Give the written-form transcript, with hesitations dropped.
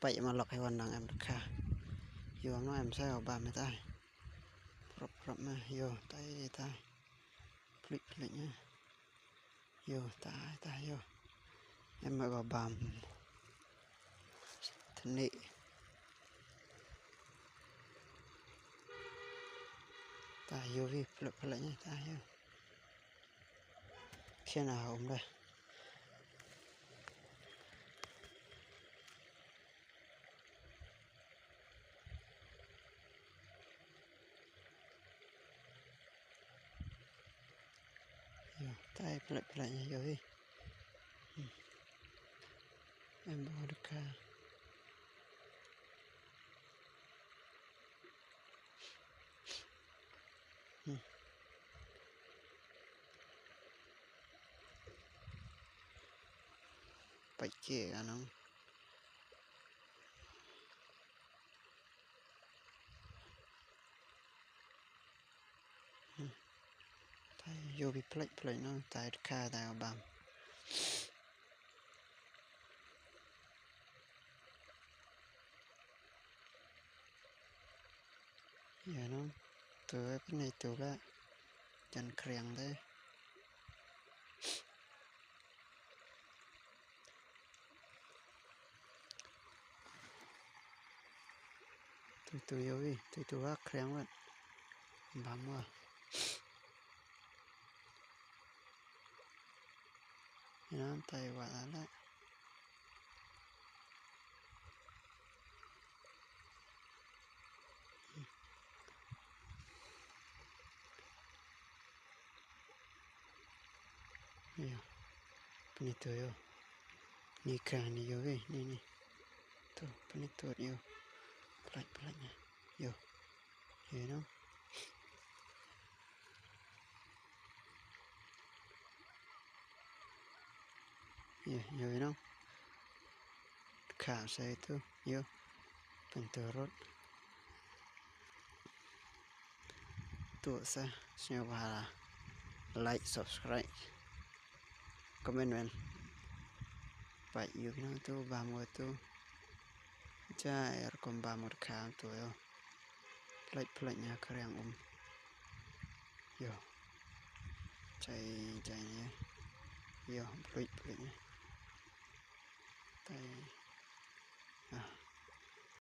Vậy mà lọc hay hoàn năng em khá Vô nó em sẽ ở bà mẹ tay Prop mà vô tay Click nhá Vô tay vô Em mà gọi bàm Thân nị tay vô đi Prop nhá tay vô Khi nào hôm đây tay plek nhá vô đi Em bỏ được cả Bạch kìa nó Tay vô bị plek nó tay được cả tay ở bàm Dạ nó Tụi cái này tụi bác Chân khen thế Tụi vô đi Tụi bác khen vậy Bám vào Nó tay quả lại Dạ Ini tu yo Ni kan ni yo ni Tu ini tu yo Pelat-pelatnya Yo You know Ya you know Khả saya tu Yo Penturut Tu sa Siapa Like subscribe Comment men Baik you know tu Bamu tu Jai Rekom bamu kham tu yo Pelat-pelatnya kering Yo Jai ni Yo pelat-pelatnya Tay